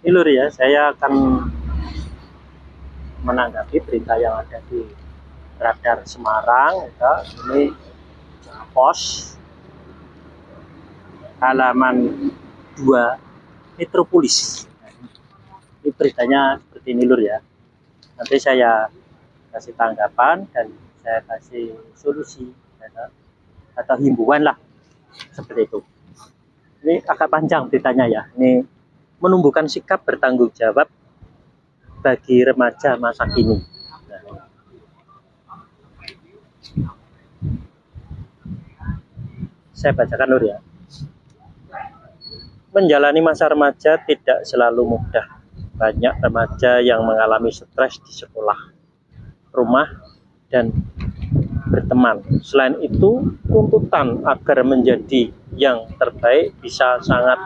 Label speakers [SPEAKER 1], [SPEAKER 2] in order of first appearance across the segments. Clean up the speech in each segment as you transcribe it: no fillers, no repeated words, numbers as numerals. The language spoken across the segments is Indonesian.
[SPEAKER 1] Ini Lur ya, saya akan menanggapi berita yang ada di Radar Semarang. Ya. Ini pos halaman 2 Metropolis. Ini beritanya seperti ini Lur ya. Nanti saya kasih tanggapan dan saya kasih solusi ya, atau himbauan lah seperti itu. Ini agak panjang beritanya ya. Ini menumbuhkan sikap bertanggung jawab bagi remaja masa kini. Nah, saya bacakan Lur ya. Menjalani masa remaja tidak selalu mudah. Banyak remaja yang mengalami stres di sekolah, rumah, dan berteman. Selain itu, tuntutan agar menjadi yang terbaik bisa sangat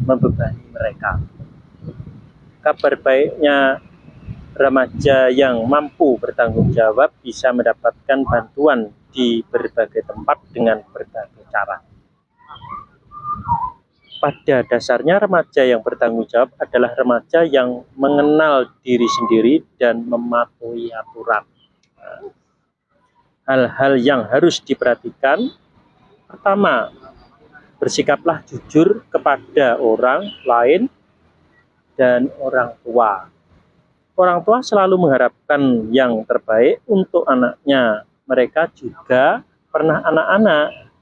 [SPEAKER 1] membebani mereka. Kabar baiknya, remaja yang mampu bertanggung jawab bisa mendapatkan bantuan di berbagai tempat dengan berbagai cara. Pada dasarnya, remaja yang bertanggung jawab adalah remaja yang mengenal diri sendiri dan mematuhi aturan. Hal-hal yang harus diperhatikan: pertama, bersikaplah jujur kepada orang lain dan orang tua. Orang tua selalu mengharapkan yang terbaik untuk anaknya. Mereka juga pernah anak-anak.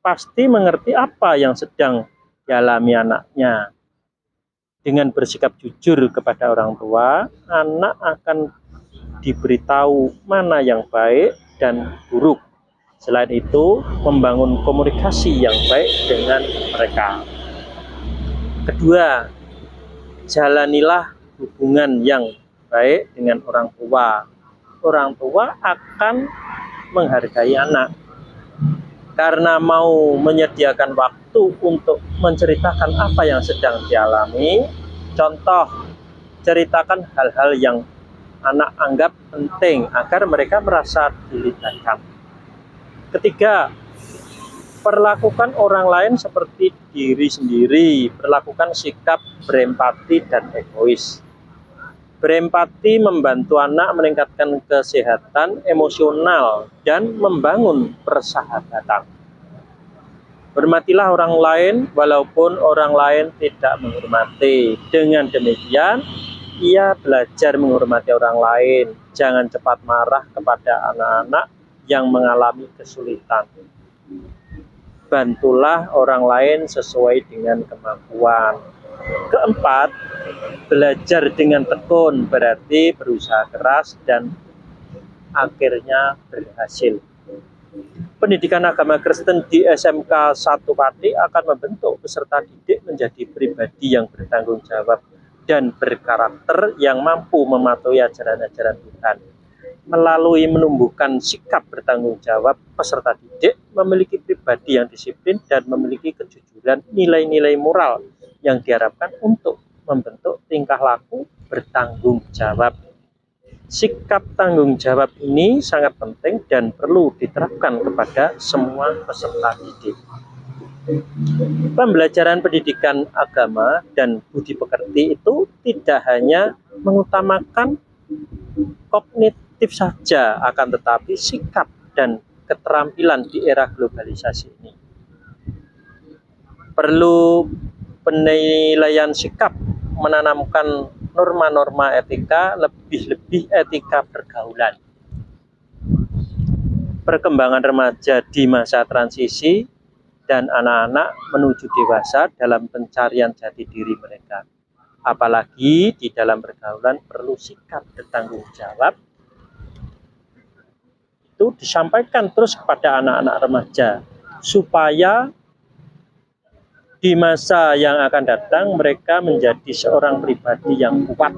[SPEAKER 1] Pasti mengerti apa yang sedang dialami anaknya. Dengan bersikap jujur kepada orang tua, anak akan diberitahu mana yang baik dan buruk. Selain itu, membangun komunikasi yang baik dengan mereka. Kedua, jalanilah hubungan yang baik dengan orang tua. Orang tua akan menghargai anak karena mau menyediakan waktu untuk menceritakan apa yang sedang dialami. Contoh, ceritakan hal-hal yang anak anggap penting agar mereka merasa dilibatkan. Ketiga, perlakukan orang lain seperti diri sendiri. Perlakukan sikap berempati dan egois. Berempati membantu anak meningkatkan kesehatan emosional dan membangun persahabatan. Hormatilah orang lain walaupun orang lain tidak menghormati. Dengan demikian, ia belajar menghormati orang lain. Jangan cepat marah kepada anak-anak yang mengalami kesulitan. Bantulah orang lain sesuai dengan kemampuan. Keempat, belajar dengan tekun, berarti berusaha keras dan akhirnya berhasil. Pendidikan agama Kristen di SMK 1 Pati akan membentuk peserta didik menjadi pribadi yang bertanggung jawab dan berkarakter yang mampu mematuhi ajaran-ajaran Tuhan. Melalui menumbuhkan sikap bertanggung jawab, peserta didik memiliki pribadi yang disiplin dan memiliki kejujuran, nilai-nilai moral yang diharapkan untuk membentuk tingkah laku bertanggung jawab. Sikap tanggung jawab ini sangat penting dan perlu diterapkan kepada semua peserta didik. Pembelajaran pendidikan agama dan budi pekerti itu tidak hanya mengutamakan kognitif saja, akan tetapi sikap dan keterampilan di era globalisasi ini. Perlu penilaian sikap, menanamkan norma-norma etika, lebih-lebih etika pergaulan. Perkembangan remaja di masa transisi dan anak-anak menuju dewasa dalam pencarian jati diri mereka. Apalagi di dalam pergaulan perlu sikap bertanggung jawab. Itu disampaikan terus kepada anak-anak remaja supaya di masa yang akan datang mereka menjadi seorang pribadi yang kuat,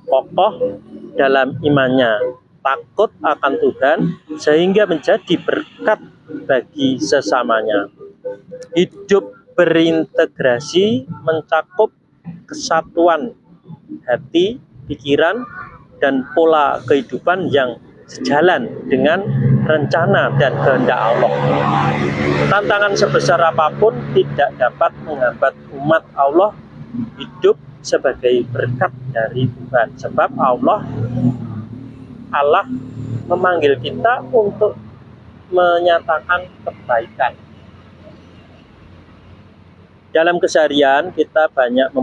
[SPEAKER 1] kokoh dalam imannya, takut akan Tuhan, sehingga menjadi berkat bagi sesamanya. Hidup berintegrasi mencakup kesatuan hati, pikiran, dan pola kehidupan yang sejalan dengan rencana dan kehendak Allah. Tantangan sebesar apapun tidak dapat menghambat umat Allah hidup sebagai berkat dari Tuhan. Sebab Allah memanggil kita untuk menyatakan kebaikan. Dalam keseharian kita banyak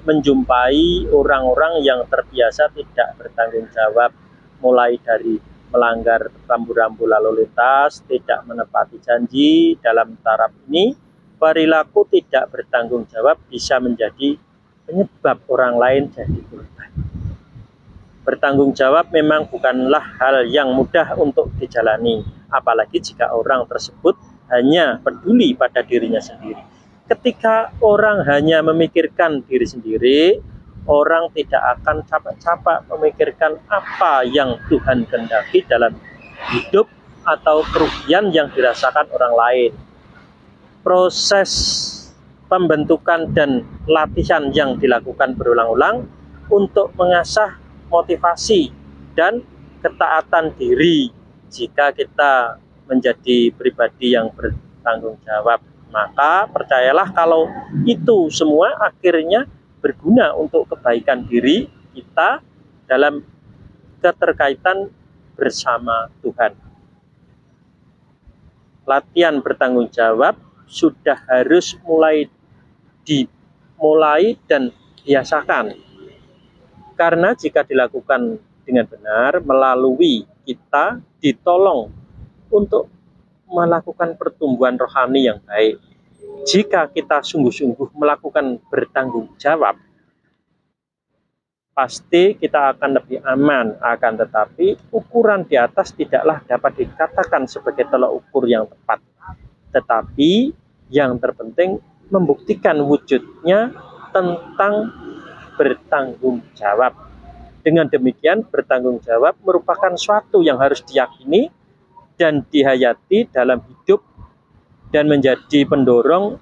[SPEAKER 1] menjumpai orang-orang yang terbiasa tidak bertanggung jawab, mulai dari melanggar rambu-rambu lalu lintas, tidak menepati janji. Dalam taraf ini, perilaku tidak bertanggung jawab bisa menjadi penyebab orang lain jadi korban. Bertanggung jawab memang bukanlah hal yang mudah untuk dijalani, apalagi jika orang tersebut hanya peduli pada dirinya sendiri. Ketika orang hanya memikirkan diri sendiri, orang tidak akan capek-capek memikirkan apa yang Tuhan kehendaki dalam hidup atau kerugian yang dirasakan orang lain. Proses pembentukan dan latihan yang dilakukan berulang-ulang untuk mengasah motivasi dan ketaatan diri jika kita menjadi pribadi yang bertanggung jawab. Maka percayalah kalau itu semua akhirnya berguna untuk kebaikan diri kita dalam keterkaitan bersama Tuhan. Latihan bertanggung jawab sudah harus dimulai dan biasakan. Karena jika dilakukan dengan benar, melalui kita ditolong untuk melakukan pertumbuhan rohani yang baik. Jika kita sungguh-sungguh melakukan bertanggung jawab, pasti kita akan lebih aman. Akan tetapi ukuran di atas tidaklah dapat dikatakan sebagai tolak ukur yang tepat. Tetapi yang terpenting membuktikan wujudnya tentang bertanggung jawab. Dengan demikian bertanggung jawab merupakan suatu yang harus diyakini dan dihayati dalam hidup dan menjadi pendorong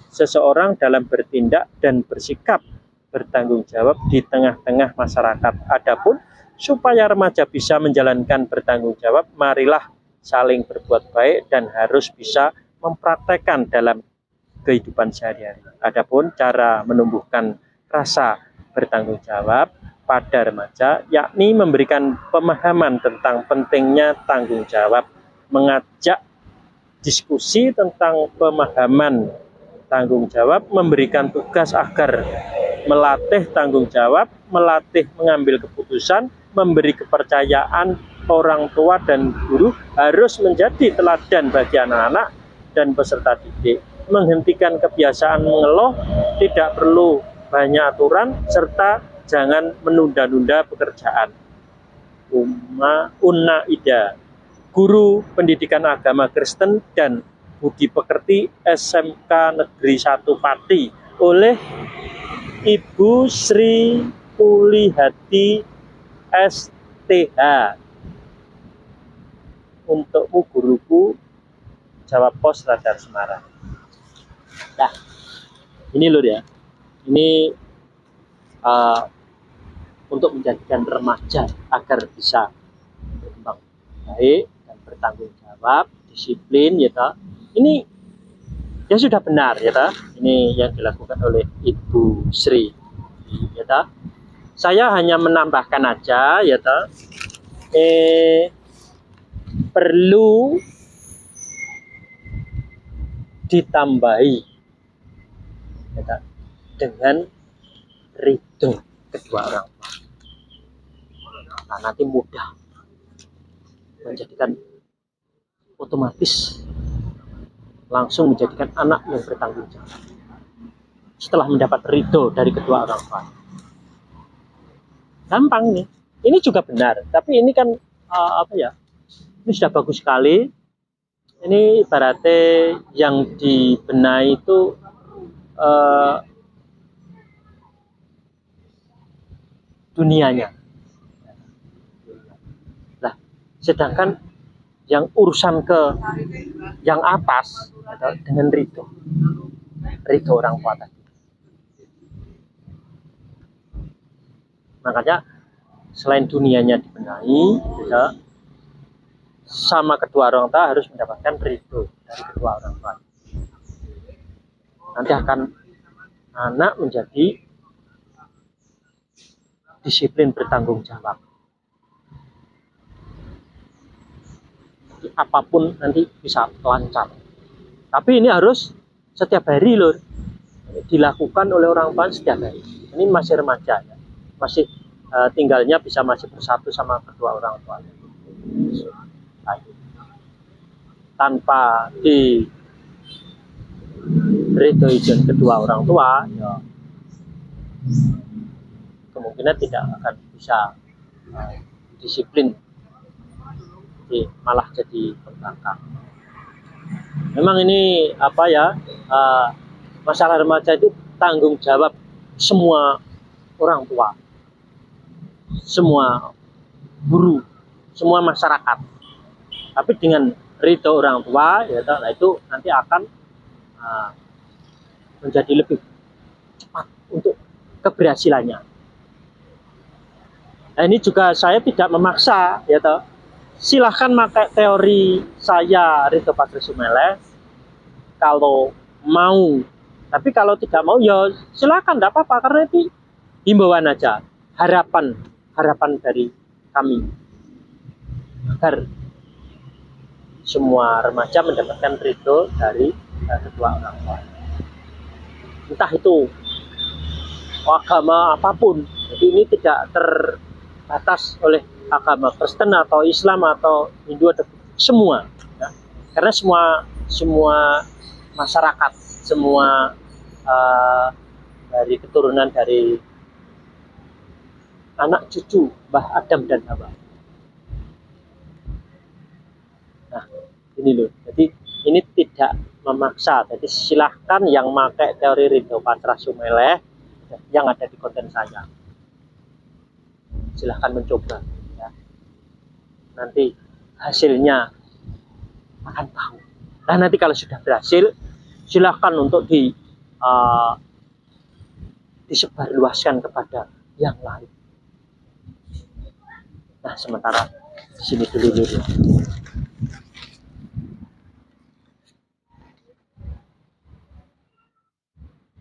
[SPEAKER 1] seseorang dalam bertindak dan bersikap bertanggung jawab di tengah-tengah masyarakat. Adapun supaya remaja bisa menjalankan bertanggung jawab, marilah saling berbuat baik dan harus bisa mempraktekkan dalam kehidupan sehari-hari. Adapun cara menumbuhkan rasa bertanggung jawab pada remaja, yakni memberikan pemahaman tentang pentingnya tanggung jawab, mengajak diskusi tentang pemahaman tanggung jawab, memberikan tugas agar melatih tanggung jawab, melatih mengambil keputusan, memberi kepercayaan orang tua dan guru, harus menjadi teladan bagi anak-anak dan peserta didik. Menghentikan kebiasaan mengeluh, tidak perlu banyak aturan, serta jangan menunda-nunda pekerjaan. Unna Ida, Guru Pendidikan Agama Kristen dan Budi Pekerti SMK Negeri 1 Pati, oleh Ibu Sri Pulihati STH. Untukmu guruku, Jawab Pos Radar Semarang. Nah, ini loh ya. Ini untuk menjadikan remaja agar bisa berkembang baik dan bertanggung jawab, disiplin, ya toh. Ini ya sudah benar, ya toh. Ini yang dilakukan oleh Ibu Sri, ya toh. Saya hanya menambahkan aja, ya toh. Perlu ditambahi, ya toh, dengan ridho kedua orang tua. Nah, nanti mudah menjadikan otomatis langsung menjadikan anak yang bertanggung jawab setelah mendapat ridho dari kedua orang tua. Gampang nih, ini juga benar, tapi ini kan ini sudah bagus sekali. Ini ibaratnya yang dibenahi itu dunianya. Nah, sedangkan yang urusan ke yang atas dengan ridho orang tua tadi. Makanya selain dunianya dibenahi, ya, sama kedua orang tua harus mendapatkan ridho dari kedua orang tua. Nanti akan anak menjadi disiplin bertanggung jawab. Jadi, apapun nanti bisa lancar. Tapi ini harus setiap hari loh, dilakukan oleh orang tua setiap hari. Ini masih remaja ya, masih tinggalnya bisa masih bersatu sama kedua orang tua. Tanpa ridho izin kedua orang tua, ya, kemungkinan tidak akan bisa disiplin, malah jadi pembangkang. Memang ini apa ya, masalah remaja itu tanggung jawab semua orang tua, semua guru, semua masyarakat. Tapi dengan ridho orang tua, ya, nah itu nanti akan menjadi lebih cepat untuk keberhasilannya. Nah, ini juga saya tidak memaksa, ya toh. Silahkan pakai teori saya Ridho Patrio Sumeleh kalau mau. Tapi kalau tidak mau ya silahkan, tidak apa-apa, karena itu himbauan aja, harapan dari kami agar semua remaja mendapatkan ridho dari kedua orang tua. Entah itu agama apapun, jadi ini tidak terbatas oleh agama Kristen atau Islam atau Hindu, atau semua, ya. Karena semua masyarakat, semua dari keturunan dari anak cucu Mbah Adam dan Hawa. Nah, ini loh. Jadi ini tidak memaksa. Jadi silahkan yang pakai teori Ridho Patrio Sumeleh yang ada di konten saya. Silahkan mencoba. Ya. Nanti hasilnya akan tahu. Nah, nanti kalau sudah berhasil, silahkan untuk disebarluaskan kepada yang lain. Nah, sementara di sini dulu.